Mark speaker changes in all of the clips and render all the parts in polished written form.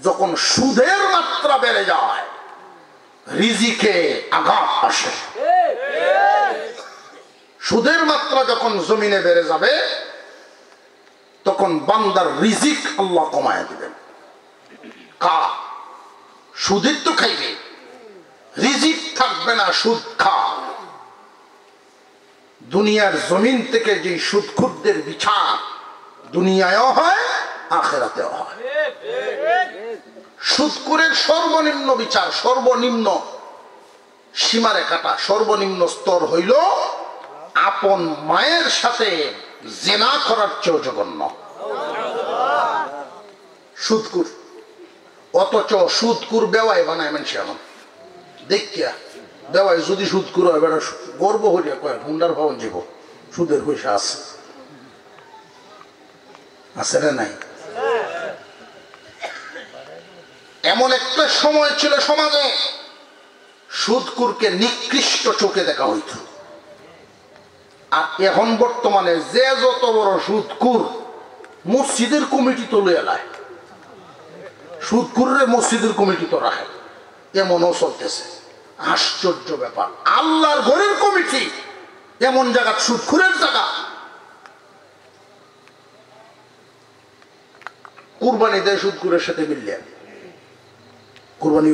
Speaker 1: যখন সুদের মাত্রা বেড়ে যায় রিজিকে আঘাত আসে। সুদের মাত্রা যখন জমিনে বেড়ে যাবে তখন বান্দার রিজিক আল্লাহ কমায় দিবেন। কা সুদের তো খাইবে, রিজিক থাকবে না, সুদ খা। দুনিয়ার জমিন থেকে যে সুদখোরদের বিচার দুনিয়ায়ও হয় আখিরাতেও হয়। সুদখোরের সর্বনিম্ন বিচার, সর্বনিম্ন সীমারেখাটা, সর্বনিম্ন স্তর হইল আপন মায়ের সাথে জিনা করার চেয়েও জঘন্য। সুদখোর, অথচ সুদখোর বেওয়াই বানায় মানুষ। এখন দেখিয়া বেওয়াই যদি সুদখোর হয় বেটা গর্ব হইয়া কয় হুন্ডার ভবন জীব সুদের পয়সা আছে, আছে না নাই? এমন একটা সময় ছিল সমাজে সুদখোরকে নিকৃষ্ট চোখে দেখা হইত। আর এখন বর্তমানে যে যত বড় সুদখোর মসজিদের কমিটি তো লইয়া লায়, সুদখোরের মসজিদের কমিটি তো রাখে, এমনও চলতেছে। আশ্চর্য ব্যাপার, আল্লাহর ঘরের কমিটি এমন জায়গা, সুদখোরের জায়গা। কুরবানি দেয় সুদখোরের সাথে মিললে, কুরবানি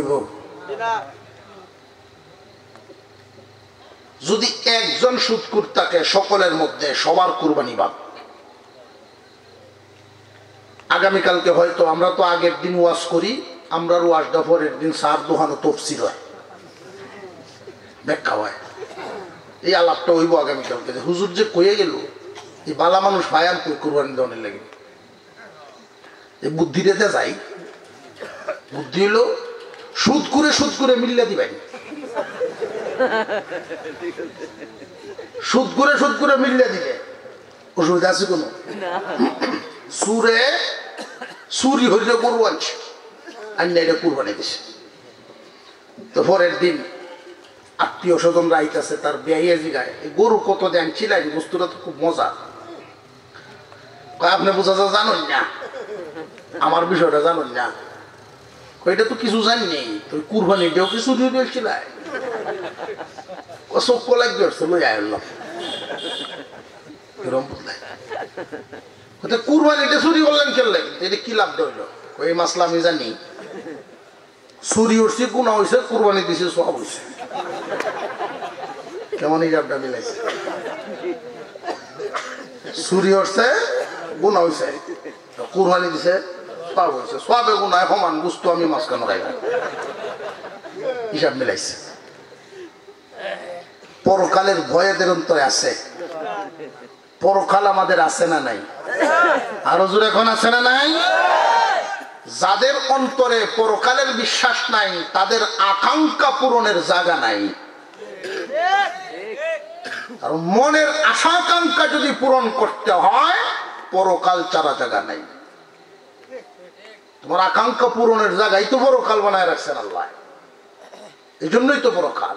Speaker 1: যদি একজন সুদখোর থাকে সকলের মধ্যে, সবার কুরবানি বাদ। আগামীকালকে হয়তো আমরা তো আগের দিন ওয়াজ করি, আমরা ওয়াজটা পরের দিন সার দোহানো তফসির হয়, ব্যাখ্যা হয়। এই আলাপটা হইব আগামীকালকে। হুজুর যে কয়ে গেল এই বালা মানুষ ভায়ান কই কুরবানি দেওয়ার লাগে, এই বুদ্ধি রেতে যাই। বুদ্ধি হলো সুদ করে মিল্লা দিবেন, সুদ করে মিল্লা দিবে অসুবিধা আছে কোনো? চুরি হইলে গরু আনছে, আন্না এটা কুরবানি দিছে। তো পরের দিন আত্মীয় স্বজন রাইতেছে, তার বেয়ে জিগায় গরু কত দেন ছিলেন, বস্তুটা তো খুব মজা। আপনি বোঝা যা জানেন না, আমার বিষয়টা জানেন না, এটা তো কিছু জানি নেই, তো কুরবানি দিয়েও কিছু দিয়ে দিয়েছিলাম, চোখ লাগবে লই আইলাম। কুরবানিটা চুরি করলেন খেললেন, এটা কি লাভ হইল? ওই মাসলা আমি জানি, চুরি হচ্ছে গুণা হয়েছে, কুরবানি দিছে সব হয়েছে। কেমন হিসাবটা মিলাইছে? চুরি হচ্ছে গুণা হয়েছে, কুরবানি দিছে সব হয়েছে, সবে গুণায় সমান বুঝতো। আমি মাছ কেন খাই না, হিসাব মিলাইছে। পরকালের ভয়েদের অন্তরে আছে। পরকাল আমাদের আছে না নাই? আরো জোরে এখন আছে না নাই? যাদের অন্তরে পরকালের বিশ্বাস নাই তাদের আকাঙ্ক্ষা পূরণের জায়গা নাই। আর মনের আশা আকাঙ্ক্ষা যদি পূরণ করতে হয় পরকাল ছাড়া জায়গা নাই। তোমার আকাঙ্ক্ষা পূরণের জায়গায় তো পরকাল বানায় রাখছেন আল্লাহ, এই জন্যই তো পরকাল।